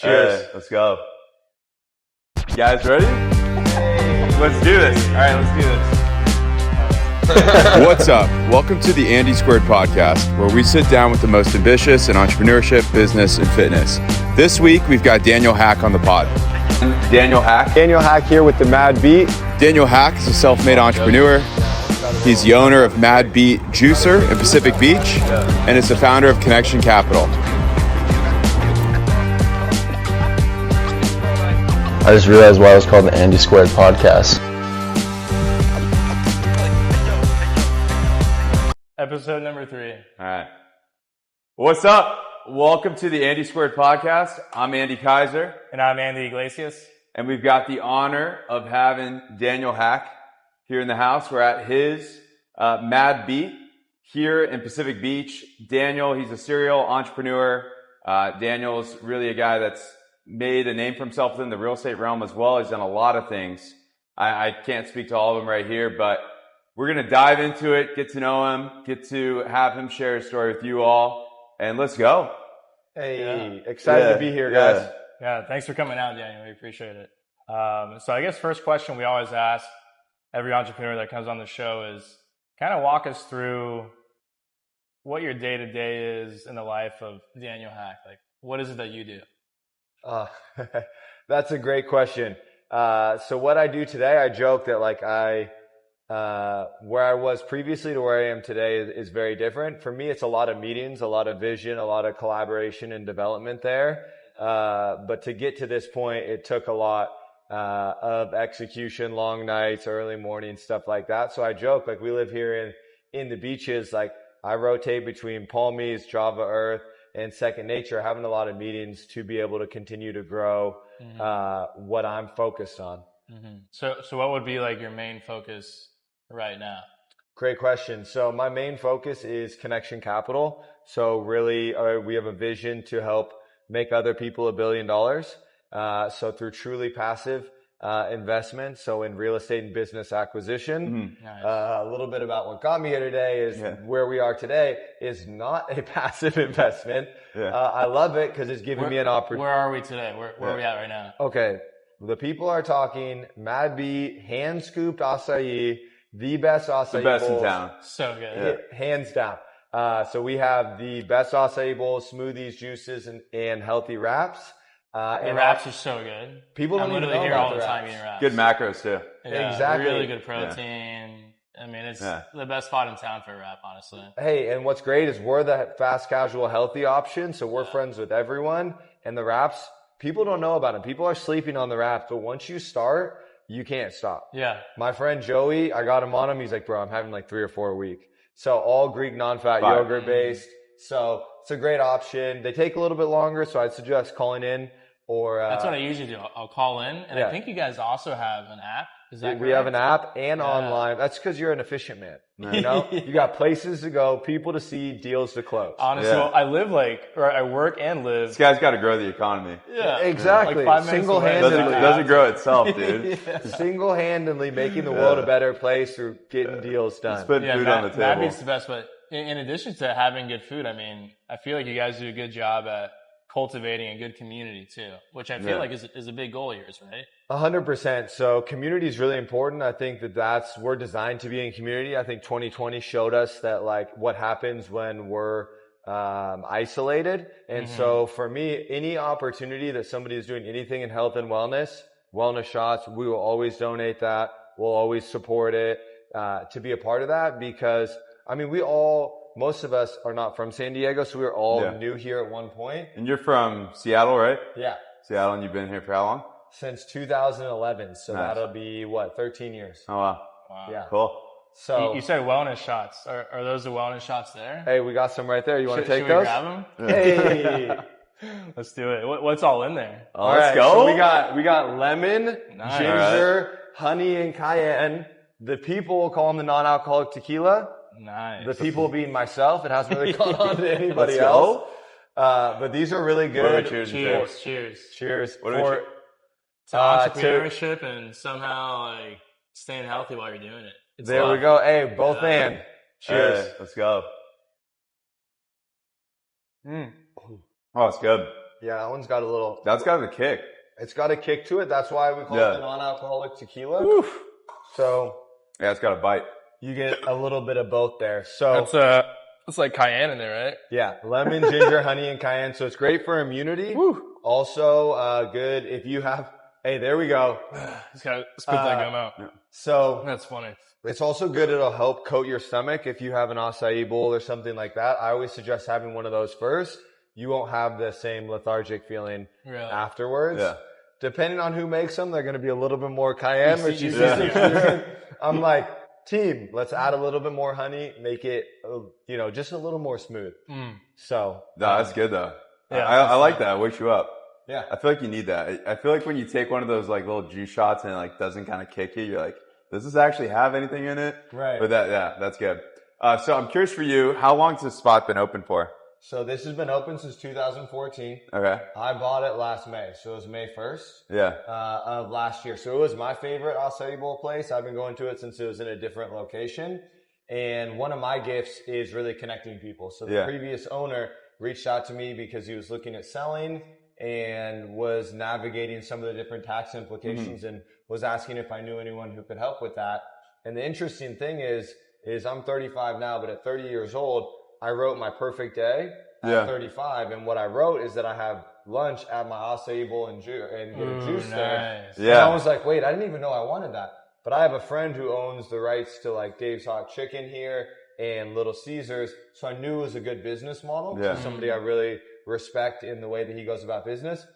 Cheers. Let's go. You guys ready? Hey. Let's do this. All right, let's do this. What's up? Welcome to the Andy Squared podcast, where we sit down with the most ambitious in entrepreneurship, business, and fitness. This week, we've got Daniel Hack on the pod. Daniel Hack. Daniel Hack here with the Mad Beet. Daniel Hack is a self-made entrepreneur. He's the owner of Mad Beet Juicer in Pacific Beach, and is the founder of Connection Capital. I just realized why it was called the Andy Squared podcast. Episode number 3. All right. What's up? Welcome to the Andy Squared podcast. I'm Andy Kaiser. And I'm Andy Iglesias. And we've got the honor of having Daniel Hack here in the house. We're at his Mad Beet here in Pacific Beach. Daniel, he's a serial entrepreneur. Daniel's really a guy that's made a name for himself within the real estate realm as well. He's done a lot of things. I can't speak to all of them right here, but we're going to dive into it, get to know him, get to have him share his story with you all, and let's go. Hey, excited to be here, guys. Yeah, thanks for coming out, Daniel. We appreciate it. So I guess first question we always ask every entrepreneur that comes on the show is kind of walk us through what your day-to-day is in the life of Daniel Hack. Like, what is it that you do? That's a great question. So what I do today, I joke that where I was previously to where I am today is very different. For me, it's a lot of meetings, a lot of vision, a lot of collaboration and development there. But to get to this point, it took a lot of execution, long nights, early mornings, stuff like that. So I joke, like, we live here in the beaches. Like, I rotate between Palmies, Java Earth, and Second Nature, having a lot of meetings to be able to continue to grow what I'm focused on. Mm-hmm. So what would be like your main focus right now? Great question. So my main focus is Connection Capital. So really, we have a vision to help make other people $1 billion. So through truly passive investment, so in real estate and business acquisition. Nice. A little bit about what got me here today is where we are today is not a passive investment. I love it because it's giving me an opportunity. Where are we today? Where are we at right now? Okay. The people are talking Mad Beet, hand scooped acai, the best acai The best bowls. in town. So good. Hands down. So we have the best acai bowls, smoothies, juices, and healthy wraps. The wraps are so good. People don't I'm even literally know here about all the the time wraps. eating wraps. Good macros too. Yeah, Exactly. Really good protein. I mean, it's the best spot in town for a wrap, honestly. Hey, and what's great is we're the fast casual healthy option, so we're friends with everyone. And the wraps, people don't know about them. People are sleeping on the wraps, but once you start, you can't stop. Yeah. My friend Joey, I got him on him. He's like, bro, I'm having like 3 or 4 a week. So all Greek non-fat yogurt based. So it's a great option. They take a little bit longer, so I'd suggest calling in. Or that's what I usually do. I'll call in, and I think you guys also have an app. Is that correct? We have an app and online. That's because you're an efficient man. You know, you got places to go, people to see, deals to close. Honestly, well, I work and live. This guy's got to grow the economy. Yeah, exactly. Like 5 minutes Single-handedly. Doesn't grow itself, dude. Single-handedly making the world a better place through getting deals done. Just putting food on the table. Mad Beet's the best, but in addition to having good food, I mean, I feel like you guys do a good job at cultivating a good community too, which I feel like is a big goal of yours, right? 100%. So community is really important. I think we're designed to be in community. I think 2020 showed us that, like, what happens when we're isolated. And so for me, any opportunity that somebody is doing anything in health and wellness shots, we will always donate that. We'll always support it, to be a part of that, because I mean, most of us are not from San Diego, so we were all new here at one point. And you're from Seattle, right? Yeah. Seattle, and you've been here for how long? Since 2011, so that'll be, 13 years. Oh, wow. Yeah. Cool. So you said wellness shots. Are those the wellness shots there? Hey, we got some right there. You want to take should we those? grab them? Hey. Let's do it. What's all in there? All let's right, go. So we got lemon, ginger, honey, and cayenne. The people will call them the non-alcoholic tequila. Nice. The people being myself. It hasn't really gone on to anybody else. But these are really good. Cheers. What to entrepreneurship and somehow like staying healthy while you're doing it. There we go. Hey, both and. Cheers. Hey, let's go. Oh, it's good. Yeah, that one's got a little. That's got a kick. It's got a kick to it. That's why we call it the non-alcoholic tequila. Oof. So Yeah, it's got a bite. you get a little bit of both there. So It's like cayenne in there, right? yeah, lemon, ginger, honey, and cayenne. So it's great for immunity. Woo. Also, good if you have. Hey, there we go. Just gotta spit that gum out. So That's funny. it's also good. It'll help coat your stomach if you have an acai bowl or something like that. I always suggest having one of those first. You won't have the same lethargic feeling afterwards. Yeah. Depending on who makes them, they're going to be a little bit more cayenne. Which you see I'm like, team, let's add a little bit more honey, make it, just a little more smooth. So No, that's good though. Yeah, I like that. It wakes you up. yeah, I feel like you need that. I feel like when you take one of those like little juice shots and it like doesn't kind of kick you, you're like, does this actually have anything in it? Right. But that's good. So I'm curious for you, how long has this spot been open for? so this has been open since 2014. Okay. I bought it last May, so it was May 1st Yeah. of last year. So it was my favorite acai bowl place. I've been going to it since it was in a different location. And one of my gifts is really connecting people. So the previous owner reached out to me because he was looking at selling and was navigating some of the different tax implications and was asking if I knew anyone who could help with that. And the interesting thing is I'm 35 now, but at 30 years old, I wrote my perfect day at 35. And what I wrote is that I have lunch at my acai bowl and get a juice there. Nice. Yeah. And I was like, wait, I didn't even know I wanted that. But I have a friend who owns the rights to like Dave's Hot Chicken here and Little Caesars. So I knew it was a good business model. Yeah. So somebody I really respect in the way that he goes about business.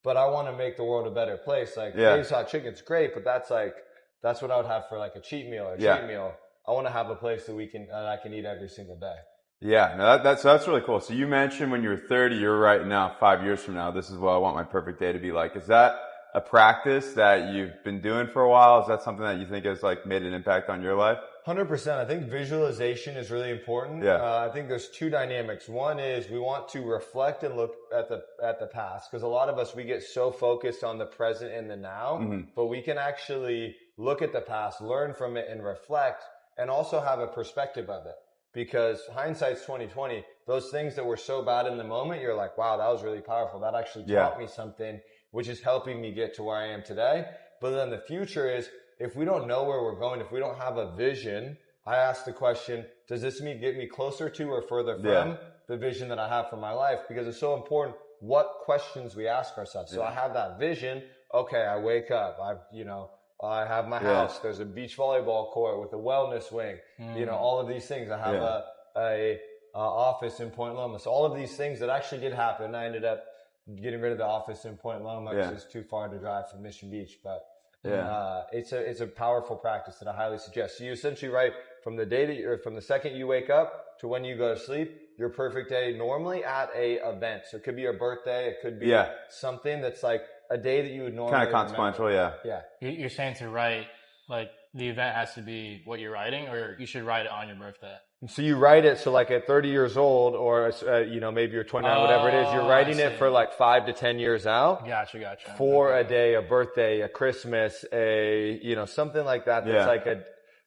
But I want to make the world a better place. Like Dave's Hot Chicken's great, but that's what I would have for like a cheat meal or a treat meal. I want to have a place that I can eat every single day. Yeah, no, that's really cool. So you mentioned when you were 30, you're right now, 5 years from now, this is what I want my perfect day to be like. Is that a practice that you've been doing for a while? Is that something that you think has like made an impact on your life? 100%. I think visualization is really important. Yeah. I think there's two dynamics. One is we want to reflect and look at the past, because a lot of us, we get so focused on the present and the now, but we can actually look at the past, learn from it, and reflect, and also have a perspective of it. Because hindsight's 20/20. Those things that were so bad in the moment, you're like, wow, that was really powerful. That actually taught me something, which is helping me get to where I am today. But then the future is, if we don't know where we're going, if we don't have a vision, I ask the question, does this get me closer to or further from the vision that I have for my life? Because it's so important what questions we ask ourselves. So I have that vision. Okay, I wake up. I have my house. There's a beach volleyball court with a wellness wing. All of these things. I have a office in Point Loma. So all of these things that actually did happen. I ended up getting rid of the office in Point Loma because it's too far to drive from Mission Beach. But it's a powerful practice that I highly suggest. So you essentially write from the second you wake up to when you go to sleep, your perfect day normally at a event. So it could be your birthday. It could be something that's like a day that you would normally kind of consequential. remember. Yeah. You're saying to write, like the event has to be what you're writing, or you should write it on your birthday? So you write it, so like at 30 years old, or maybe you're 29, whatever it is, you're writing it for like 5 to 10 years out. Gotcha. For a day, a birthday, a Christmas, something like that. That's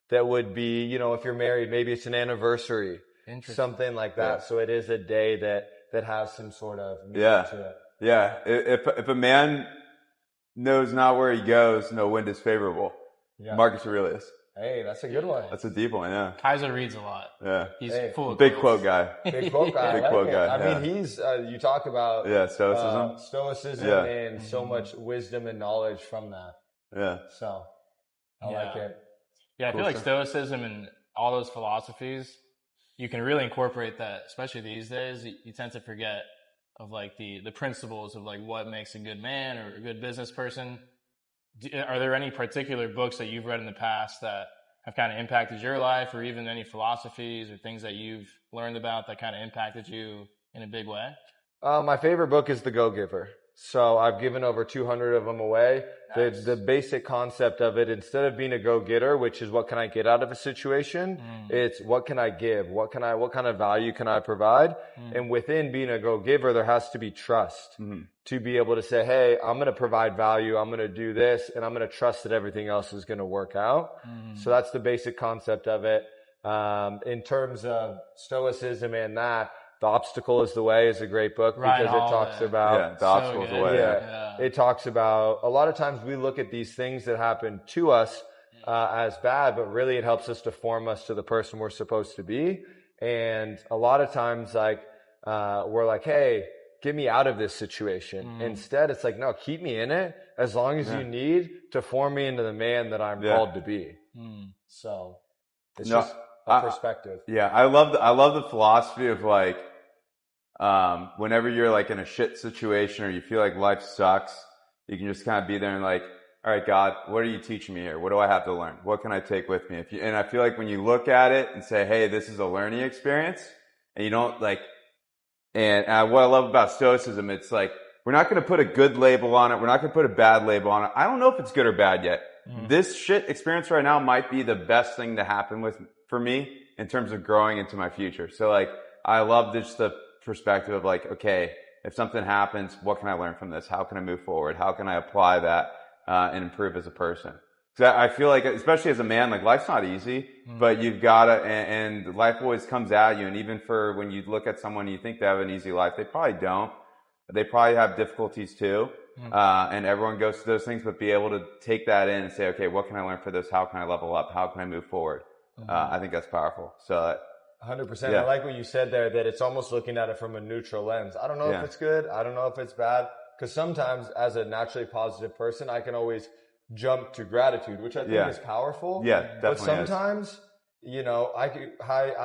that would be, if you're married, maybe it's an anniversary, something like that. So it is a day that has some sort of meaning to it. Yeah. If a man knows not where he goes, no wind is favorable. Yeah. Marcus Aurelius. Hey, that's a good one. That's a deep one, yeah. Kaiser reads a lot. Yeah. He's full of big quotes. quote guy. Big quote guy. Big quote guy. I mean, he's, you talk about stoicism. And so much wisdom and knowledge from that. Yeah. So I like it. Yeah, I feel like stoicism and all those philosophies, you can really incorporate that, especially these days. You tend to forget of like the principles of like what makes a good man or a good business person. Are there any particular books that you've read in the past that have kind of impacted your life, or even any philosophies or things that you've learned about that kind of impacted you in a big way? My favorite book is The Go-Giver. So I've given over 200 of them away. Nice. The basic concept of it, instead of being a go-getter, which is what can I get out of a situation, it's what can I give? What kind of value can I provide? And within being a go-giver, there has to be trust to be able to say, hey, I'm going to provide value. I'm going to do this, and I'm going to trust that everything else is going to work out. So that's the basic concept of it. In terms of stoicism and that, The Obstacle is the Way is a great book because it talks about the obstacle is the way. It talks about a lot of times we look at these things that happen to us as bad, but really it helps us to form us to the person we're supposed to be. And a lot of times, like, we're like, hey, get me out of this situation. Instead, it's like, no, keep me in it as long as you need to form me into the man that I'm called to be. So it's just a perspective. I love the philosophy of like, whenever you're like in a shit situation or you feel like life sucks, you can just kind of be there and like, all right, God, what are you teaching me here? What do I have to learn? What can I take with me? And I feel like when you look at it and say, hey, this is a learning experience, and you don't like, and what I love about Stoicism, it's like, we're not going to put a good label on it. We're not going to put a bad label on it. I don't know if it's good or bad yet. This shit experience right now might be the best thing to happen for me in terms of growing into my future. So like, I love just the perspective of like, okay, if something happens, what can I learn from this? How can I move forward? How can I apply that? And improve as a person. Cause I feel like, especially as a man, like life's not easy, but you've gotta, and life always comes at you. And even for when you look at someone, you think they have an easy life, they probably don't. They probably have difficulties too. And everyone goes through those things, but be able to take that in and say, okay, what can I learn for this? How can I level up? How can I move forward? I think that's powerful. So 100%. I like what you said there, that it's almost looking at it from a neutral lens. I don't know if it's good. I don't know if it's bad. Because sometimes as a naturally positive person, I can always jump to gratitude, which I think is powerful. Yeah, definitely. But sometimes, you know, I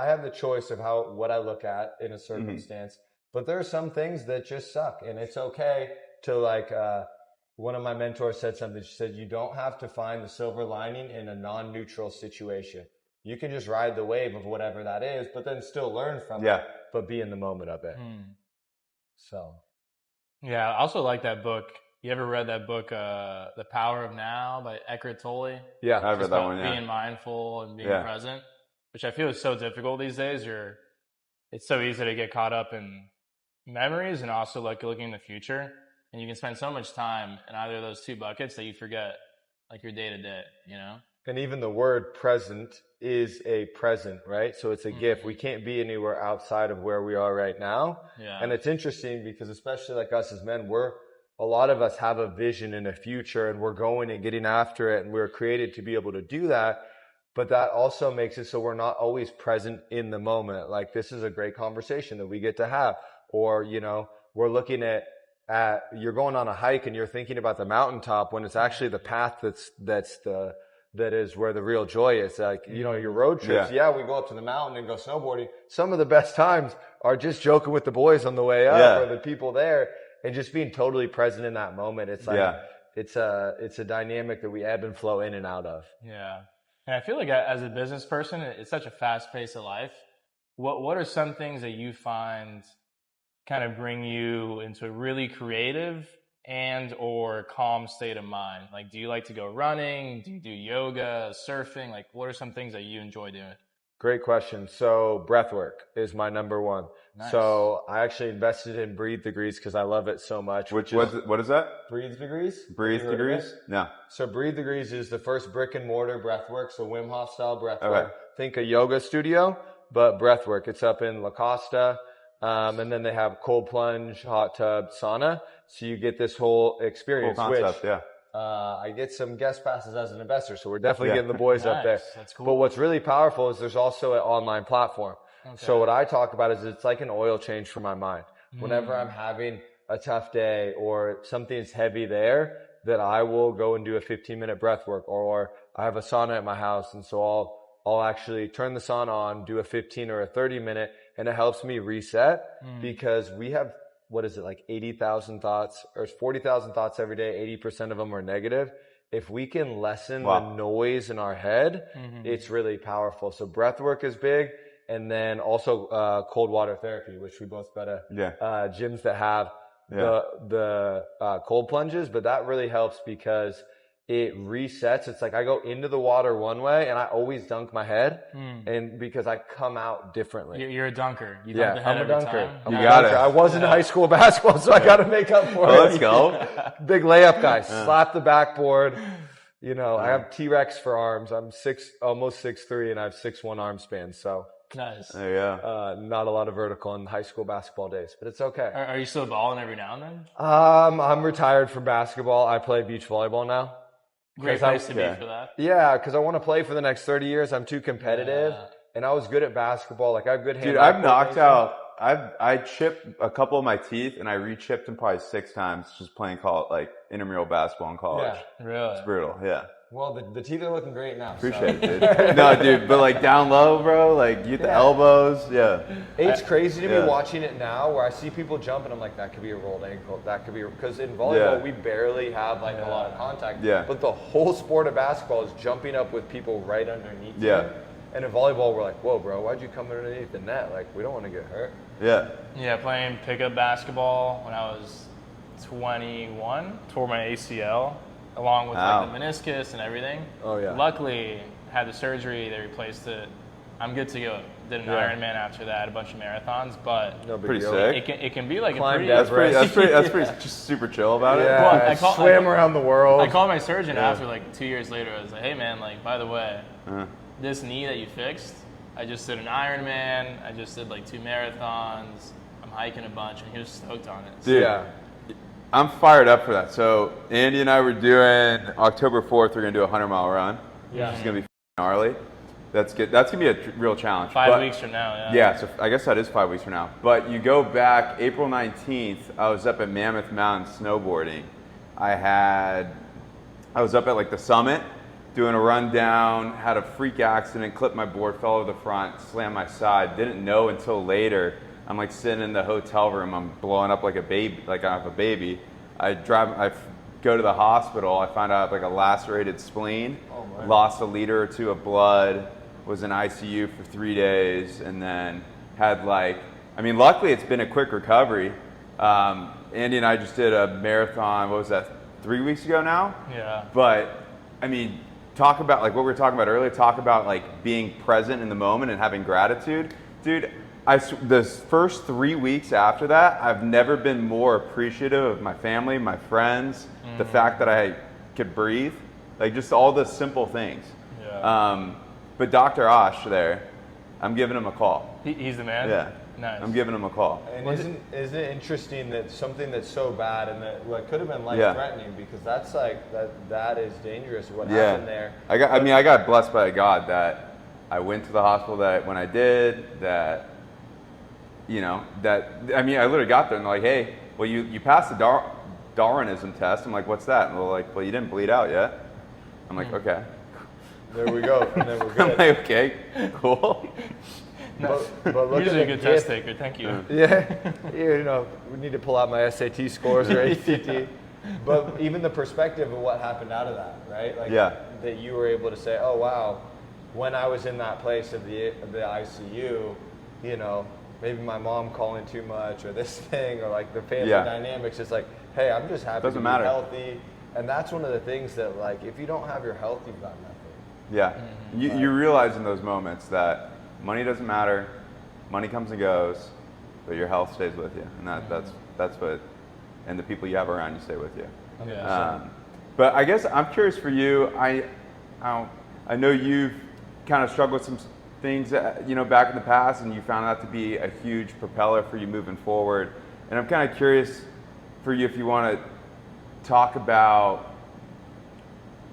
have the choice of what I look at in a circumstance. But there are some things that just suck. And it's okay to like, one of my mentors said something. She said, you don't have to find the silver lining in a non-neutral situation. You can just ride the wave of whatever that is, but then still learn from it, but be in the moment of it. So. Yeah, I also like that book. You ever read that book, The Power of Now by Eckhart Tolle? Yeah, I've read that one. Being mindful and being present, which I feel is so difficult these days. It's so easy to get caught up in memories and also like looking in the future. And you can spend so much time in either of those two buckets that you forget like your day to day, you know? And even the word present is a present, right? So it's a gift. We can't be anywhere outside of where we are right now. And it's interesting because especially like us as men, a lot of us have a vision in a future and we're going and getting after it and we're created to be able to do that. But that also makes it so we're not always present in the moment. Like this is a great conversation that we get to have. Or, you know, we're looking at you're going on a hike and you're thinking about the mountaintop when it's actually the path that is where the real joy is. Like, you know, your road trips, we go up to the mountain and go snowboarding. Some of the best times are just joking with the boys on the way up or the people there and just being totally present in that moment. It's like, it's a dynamic that we ebb and flow in and out of. Yeah. And I feel like as a business person, it's such a fast pace of life. What are some things that you find kind of bring you into a really creative and or calm state of mind? Like, do you like to go running? Do you do yoga, surfing? Like, what are some things that you enjoy doing? Great question. So breath work is my number one. Nice. So I actually invested in Breathe Degrees because I love it so much. What is that? Breathe Degrees. Breathe Degrees? No. So Breathe Degrees is the first brick and mortar breath work. So Wim Hof style breath work. Think a yoga studio, but breath work. It's up in La Costa. And then they have cold plunge, hot tub, sauna. So you get this whole experience. Cool concept, I get some guest passes as an investor. So we're definitely getting the boys up there. That's cool. But what's really powerful is there's also an online platform. Okay. So what I talk about is it's like an oil change for my mind. Whenever I'm having a tough day or something's heavy there, that I will go and do a 15-minute breath work, or I have a sauna at my house. And so I'll actually turn the sauna on, do a 15 or a 30-minute, and it helps me reset because we have, like 80,000 thoughts or 40,000 thoughts every day. 80% of them are negative. If we can lessen the noise in our head, it's really powerful. So breath work is big. And then also, cold water therapy, which we both got gyms that have the cold plunges, but that really helps because it resets. It's like I go into the water one way and I always dunk my head and because I come out differently. You're a dunker. You dunk the head I'm a dunker. Time. You got it. I was in high school basketball, so I got to make up for it. Let's go. Big layup guy. Slap the backboard. You know, I have T-Rex for arms. I'm almost 6'3", and I have 6'1" arm span. So Nice. There you go. Not a lot of vertical in high school basketball days, but it's okay. Are you still balling every now and then? I'm retired from basketball. I play beach volleyball now. Great place to be for that. Yeah, because I want to play for the next 30 years. I'm too competitive, and I was good at basketball. Like I have good hand. Dude, I've knocked out. I chipped a couple of my teeth, and I re-chipped them probably 6 times just playing intramural basketball in college. Yeah, really. It's brutal. Yeah. Well, the teeth are looking great now. Appreciate it, dude. No, dude, but like down low, bro, like you get the elbows. Yeah. It's crazy to me watching it now, where I see people jump, and I'm like, that could be a rolled ankle. That could be because in volleyball we barely have a lot of contact. Yeah. But the whole sport of basketball is jumping up with people right underneath you. Yeah. And in volleyball, we're like, whoa, bro, why'd you come underneath the net? Like, we don't want to get hurt. Yeah. Yeah, playing pickup basketball when I was 21, tore my ACL along with like the meniscus and everything. Oh yeah. Luckily, had the surgery, they replaced it. I'm good to go. Did an Ironman after that, a bunch of marathons, but no big pretty deal. sick. It can be like Climbed a pretty. That's pretty just super chill about it. Yeah. Well, Swam around the world. I called my surgeon after like 2 years later. I was like, hey man, like by the way, this knee that you fixed, I just did an Ironman. I just did like 2 marathons. I'm hiking a bunch, and he was stoked on it. Dude, Yeah. I'm fired up for that. So Andy and I were doing October 4th. We're gonna do a 100-mile run. Yeah. It's gonna be gnarly. That's good. That's gonna be a real challenge. 5 weeks from now, yeah. Yeah, so I guess that is 5 weeks from now. But you go back April 19th. I was up at Mammoth Mountain snowboarding. I was up at like the summit doing a rundown. Had a freak accident. Clipped my board. Fell over the front. Slammed my side. Didn't know until later. I'm like sitting in the hotel room. I'm blowing up like a baby, like I have a baby. I go to the hospital. I find out I have like a lacerated spleen. Oh, my. Lost a liter or 2 of blood. Was in ICU for 3 days, and then had luckily it's been a quick recovery. Andy and I just did a marathon. What was that? 3 weeks ago now. Yeah. But I mean, talk about like what we were talking about earlier. Talk about like being present in the moment and having gratitude, dude. The first 3 weeks after that, I've never been more appreciative of my family, my friends, the fact that I could breathe, like just all the simple things. Yeah. But Dr. Osh there, I'm giving him a call. He's the man? Yeah. Nice. I'm giving him a call. And isn't it interesting that something that's so bad and that could have been life-threatening, because that's like that is dangerous what happened there. I got blessed by God that I went to the hospital when I did, that I literally got there and they're like, hey, well you passed the Darwinism test. I'm like, what's that? And they're like, well, you didn't bleed out yet. I'm like, okay. There we go. And then we're I'm good. like, okay, cool. But look You're usually at a good the test gift. taker. Thank you. Yeah, we need to pull out my SAT scores or ACT. But even the perspective of what happened out of that, right? Like that you were able to say, oh wow, when I was in that place of the ICU, maybe my mom calling too much or this thing or like the family dynamics. It's like, hey, I'm just happy to be healthy. And that's one of the things that like, if you don't have your health, you've got nothing. Yeah, you realize in those moments that money doesn't matter, money comes and goes, but your health stays with you, and that's what, and the people you have around you stay with you. Yeah. But I guess I'm curious for you. I know you've kind of struggled with some things, back in the past, and you found that to be a huge propeller for you moving forward. And I'm kind of curious for you if you want to talk about.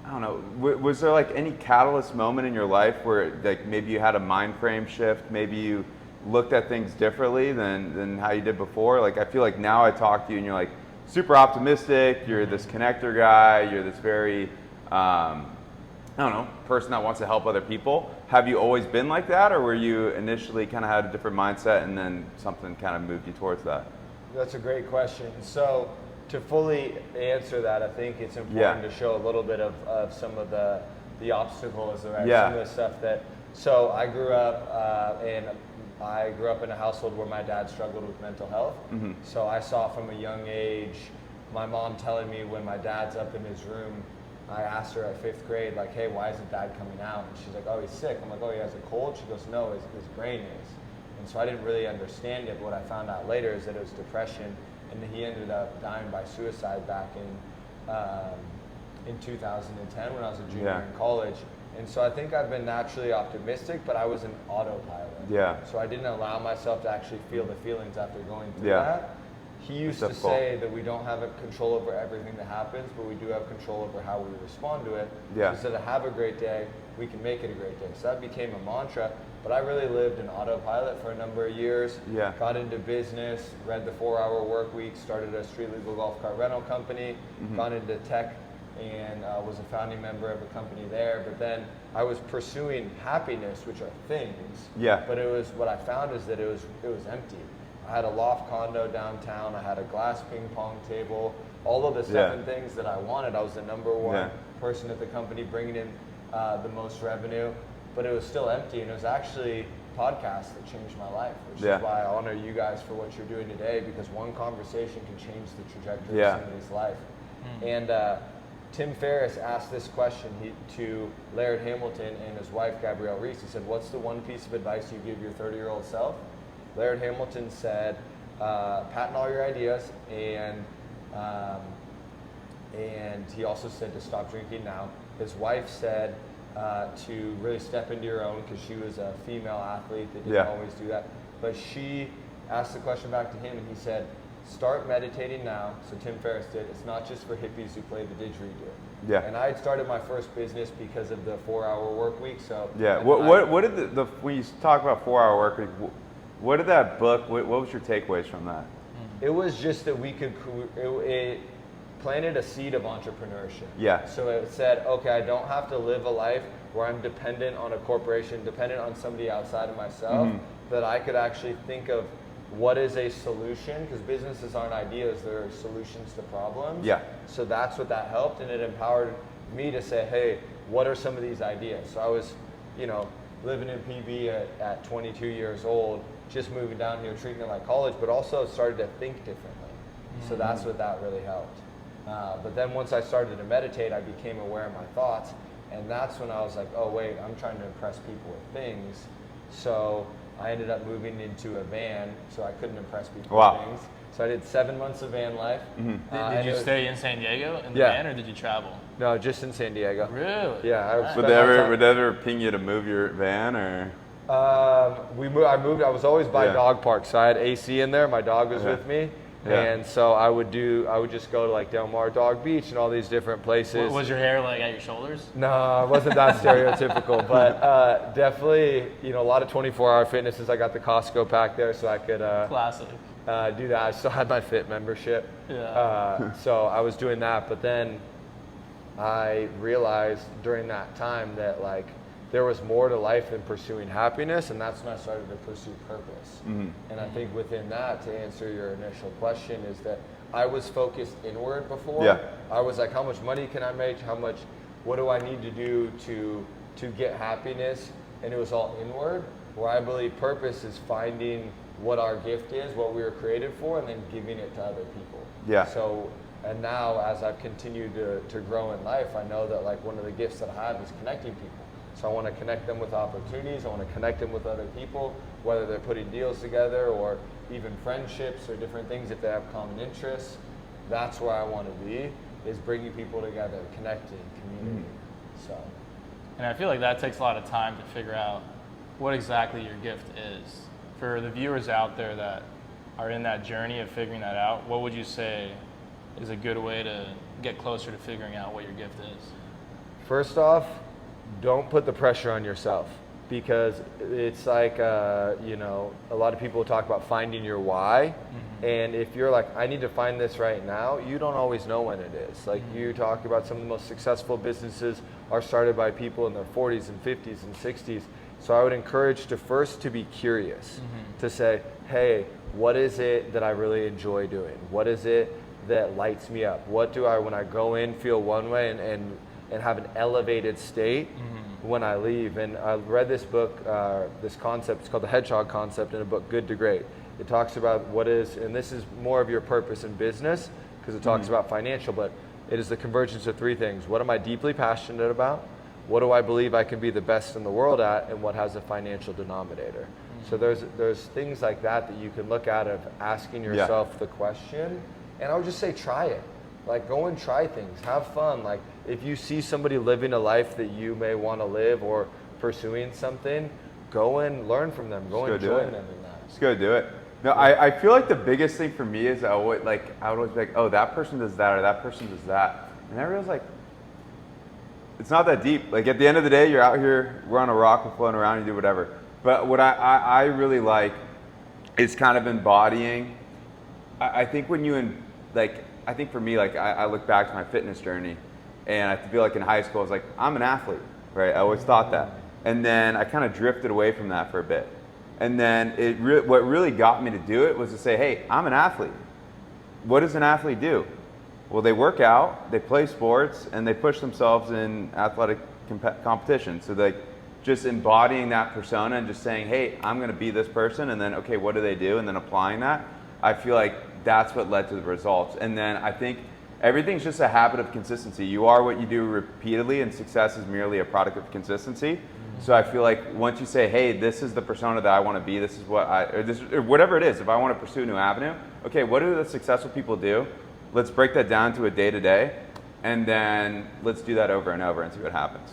I don't know, was there like any catalyst moment in your life where like maybe you had a mind frame shift, maybe you looked at things differently than how you did before? Like I feel like now I talk to you and you're like super optimistic, you're this connector guy, you're this very, person that wants to help other people. Have you always been like that, or were you initially kind of had a different mindset and then something kind of moved you towards that? That's a great question. So to fully answer that, I think it's important to show a little bit of some of the obstacles, right? Some of the stuff that. So I grew up in a household where my dad struggled with mental health. Mm-hmm. So I saw from a young age my mom telling me when my dad's up in his room. I asked her at 5th grade, like, hey, why isn't dad coming out? And she's like, oh, he's sick. I'm like, oh, he has a cold? She goes, no, his brain is. And so I didn't really understand it. What I found out later is that it was depression. And he ended up dying by suicide back in 2010 when I was a junior in college. And so I think I've been naturally optimistic, but I was an autopilot. Yeah. So I didn't allow myself to actually feel the feelings after going through that. He used to say that we don't have control over everything that happens, but we do have control over how we respond to it. Yeah. Instead of have a great day, we can make it a great day. So that became a mantra. But I really lived in autopilot for a number of years. Yeah. Got into business, read the 4-Hour Work Week, started a street legal golf cart rental company, got into tech, and was a founding member of a company there. But then I was pursuing happiness, which are things. Yeah. But it was, what I found is that it was empty. I had a loft condo downtown. I had a glass ping pong table. All of the 7 things that I wanted. I was the number 1 person at the company bringing in the most revenue, but it was still empty. And it was actually podcasts that changed my life, which is why I honor you guys for what you're doing today, because one conversation can change the trajectory of somebody's life. And Tim Ferriss asked this question to Laird Hamilton and his wife, Gabrielle Reese. He said, what's the one piece of advice you give your 30-year-old self? Laird Hamilton said, patent all your ideas, and he also said to stop drinking now. His wife said to really step into your own, because she was a female athlete that didn't always do that. But she asked the question back to him, and he said, start meditating now. So Tim Ferriss did. It's not just for hippies who play the didgeridoo. Yeah. And I had started my first business because of the 4-Hour Work Week. So what did the when you talk about 4-Hour Work Week, what did that book? What was your takeaways from that? It was just that we could. It planted a seed of entrepreneurship. Yeah. So it said, okay, I don't have to live a life where I'm dependent on a corporation, dependent on somebody outside of myself. That I could actually think of what is a solution, because businesses aren't ideas; they're solutions to problems. Yeah. So that's what that helped, and it empowered me to say, hey, what are some of these ideas? So I was, living in PB at 22 years old, just moving down here, treating it like college, but also started to think differently. So that's what that really helped. But then once I started to meditate, I became aware of my thoughts, and that's when I was like, oh wait, I'm trying to impress people with things. So I ended up moving into a van, so I couldn't impress people with things. So I did 7 months of van life. Did you stay in San Diego in the van, or did you travel? No, just in San Diego. Really? Yeah. Would they ever ping you to move your van, or? I moved. I was always by dog park, so I had AC in there. My dog was with me, and so I would just go to like Del Mar Dog Beach and all these different places. Was your hair like at your shoulders? No, it wasn't that stereotypical, but definitely, a lot of 24-hour fitnesses. I got the Costco pack there, so I could classic do that. I still had my Fit membership, so I was doing that. But then I realized during that time that there was more to life than pursuing happiness, and that's when I started to pursue purpose. And I think within that, to answer your initial question, is that I was focused inward before. I was like, how much money can I make? What do I need to do to get happiness? And it was all inward, where I believe purpose is finding what our gift is, what we were created for, and then giving it to other people. So, and now as I've continued to grow in life, I know that one of the gifts that I have is connecting people. So I want to connect them with opportunities. I want to connect them with other people, whether they're putting deals together or even friendships or different things if they have common interests. That's where I want to be, is bringing people together, connecting, community. And I feel like that takes a lot of time to figure out what exactly your gift is. For the viewers out there that are in that journey of figuring that out, what would you say is a good way to get closer to figuring out what your gift is? First off, don't put the pressure on yourself, because it's like, a lot of people talk about finding your why. And if you're like, I need to find this right now, you don't always know when it is. You talk about some of the most successful businesses are started by people in their 40s and 50s and 60s. So I would encourage to be curious, to say, hey, what is it that I really enjoy doing? What is it that lights me up? What do I, when I go in, feel one way and have an elevated state when I leave? And I read this book, this concept, it's called the hedgehog concept, in a book, Good to Great. It talks about what is, and this is more of your purpose in business, because it talks about financial, but it is the convergence of 3 things. What am I deeply passionate about? What do I believe I can be the best in the world at? And what has a financial denominator? So there's things like that you can look at, of asking yourself the question. And I would just say, try it. Like, go and try things, have fun. Like, if you see somebody living a life that you may want to live or pursuing something, go and learn from them. Go and join them in that. Just go do it. No, I feel like the biggest thing for me is I would always be like, oh, that person does that or that person does that. And I realized, like, it's not that deep. Like, at the end of the day, you're out here, we're on a rock, we're floating around, you do whatever. But what I really like is kind of embodying. I think when you, I think for me, like, I look back to my fitness journey, and I feel like in high school, I was like, I'm an athlete, right? I always thought that. And then I kind of drifted away from that for a bit. And then what really got me to do it was to say, hey, I'm an athlete. What does an athlete do? Well, they work out, they play sports, and they push themselves in athletic competition. So like just embodying that persona and just saying, hey, I'm going to be this person, and then, okay, what do they do? And then applying that, I feel like that's what led to the results. And then I think everything's just a habit of consistency. You are what you do repeatedly, and success is merely a product of consistency. So I feel like once you say, hey, this is the persona that I want to be, this is what or whatever it is, if I want to pursue a new avenue, okay, what do the successful people do? Let's break that down to a day-to-day, and then let's do that over and over and see what happens.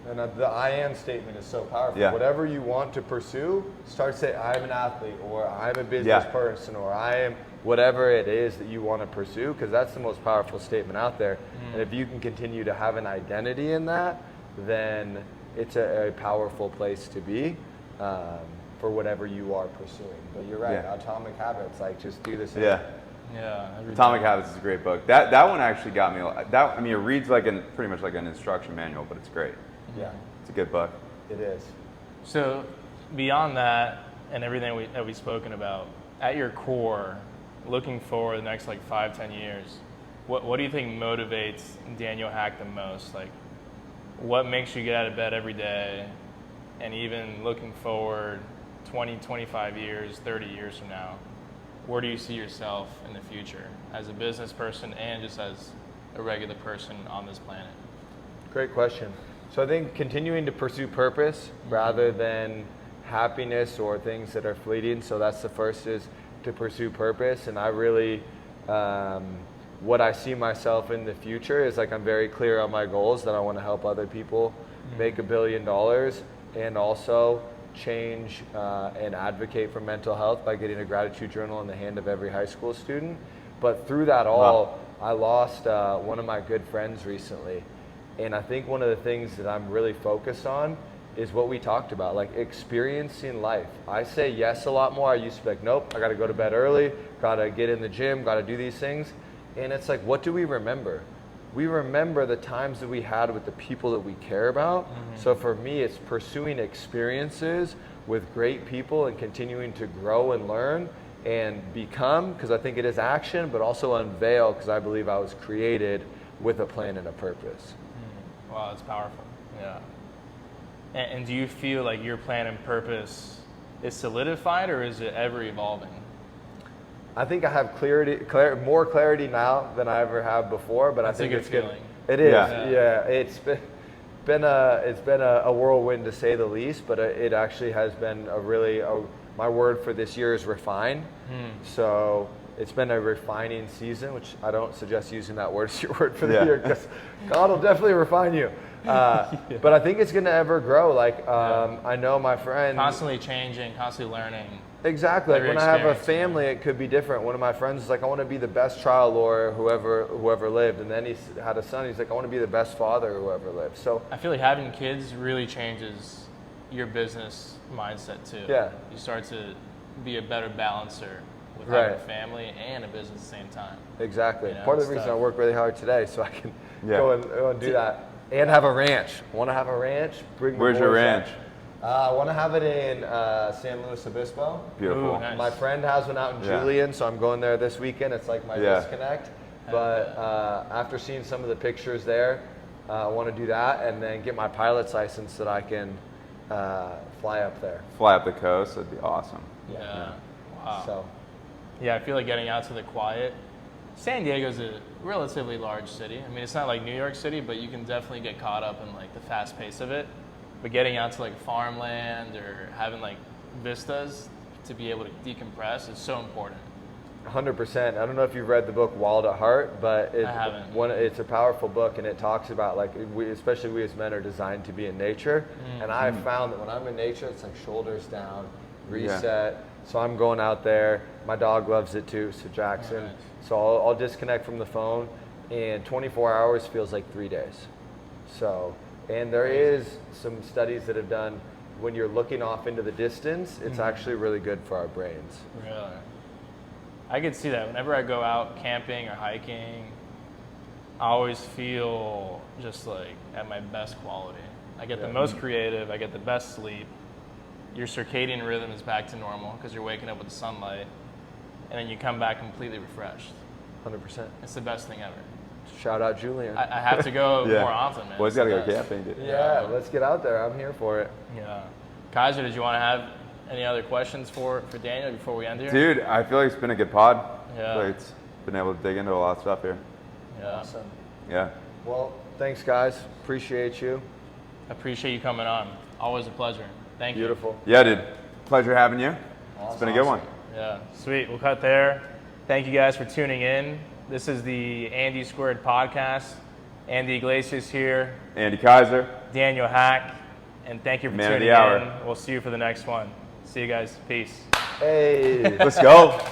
And the I am statement is so powerful. Yeah. Whatever you want to pursue, start saying, I'm an athlete, or I'm a business person, or I am whatever it is that you want to pursue, because that's the most powerful statement out there. And if you can continue to have an identity in that, then it's a powerful place to be for whatever you are pursuing. But you're right, Atomic Habits, like, just do this. Yeah. Atomic Habits is a great book. That one actually got me. I mean, it reads like pretty much like an instruction manual, but it's great. Yeah, it's a good book. It is. So beyond that and everything that we've spoken about, at your core, looking forward the next like 5-10 years, what do you think motivates Daniel Hack the most? Like, what makes you get out of bed every day, and even looking forward 20, 25 years, 30 years from now, where do you see yourself in the future as a business person and just as a regular person on this planet? Great question. So I think continuing to pursue purpose rather than happiness or things that are fleeting. So that's the first, is to pursue purpose. And I really, what I see myself in the future is, like, I'm very clear on my goals, that I want to help other people make $1 billion, and also change and advocate for mental health by getting a gratitude journal in the hand of every high school student. But through that all, I lost one of my good friends recently. And I think one of the things that I'm really focused on is what we talked about, like experiencing life. I say yes a lot more. I used to be like, nope, I got to go to bed early, got to get in the gym, got to do these things. And it's like, what do we remember? We remember the times that we had with the people that we care about. So for me, it's pursuing experiences with great people and continuing to grow and learn and become, because I think it is action, but also unveil, because I believe I was created with a plan and a purpose. Wow, that's powerful. Yeah. And do you feel like your plan and purpose is solidified, or is it ever evolving? I think I have more clarity now than I ever have before, but that's I think a good feeling. It is. Yeah. It's been a whirlwind, to say the least, but it actually has been my word for this year is refine. So it's been a refining season, which I don't suggest using that word as your word for the year, because God will definitely refine you. But I think it's going to ever grow. Like, I know my friend... Constantly changing, constantly learning. Exactly. Like, when I have a family, it could be different. One of my friends is like, I want to be the best trial lawyer whoever lived. And then he had a son. He's like, I want to be the best father who ever lived. So I feel like having kids really changes your business mindset too. Yeah. You start to be a better balancer with having a family and a business at the same time. Exactly. You know, part of the reason I work really hard today, so I can go and do that. And have a ranch. I want to have a ranch. Where's your ranch? I want to have it in San Luis Obispo. Beautiful. Ooh, nice. My friend has one out in Julian, so I'm going there this weekend. It's like my disconnect. But after seeing some of the pictures there, I want to do that and then get my pilot's license so that I can fly up there. Fly up the coast, that'd be awesome. Yeah. Wow. So. Yeah, I feel like getting out to the quiet. San Diego's a relatively large city. I mean, it's not like New York City, but you can definitely get caught up in like the fast pace of it. But getting out to like farmland or having like vistas to be able to decompress is so important. 100%. I don't know if you've read the book Wild at Heart, but I haven't. It's a powerful book, and it talks about like especially we as men are designed to be in nature. And I've found that when I'm in nature, it's like shoulders down, reset. So I'm going out there. My dog loves it too, so Jackson. Nice. So I'll disconnect from the phone, and 24 hours feels like 3 days. So, and there is some studies that have done when you're looking off into the distance, it's actually really good for our brains. Really? I could see that. Whenever I go out camping or hiking, I always feel just like at my best quality. I get the most creative, I get the best sleep. Your circadian rhythm is back to normal because you're waking up with the sunlight, and then you come back completely refreshed. 100%. It's the best thing ever. Shout out Julian. I have to go more often, man. Boys It's got to the go best. camping, dude. Yeah, let's get out there. I'm here for it. Yeah. Kaiser, did you want to have any other questions for Daniel before we end here? Dude, I feel like it's been a good pod. Yeah. I feel like it's been able to dig into a lot of stuff here. Yeah. Awesome. Yeah. Well, thanks, guys. Appreciate you. Appreciate you coming on. Always a pleasure. Thank you. Beautiful. Yeah, dude. Pleasure having you. It's been a good one. Yeah, sweet. We'll cut there. Thank you guys for tuning in. This is the Andy Squared podcast. Andy Iglesias here, Andy Kaiser. Daniel Hack, and thank you for Man of tuning the hour. in. We'll see you for the next one. See you guys. Peace. Hey. Let's go.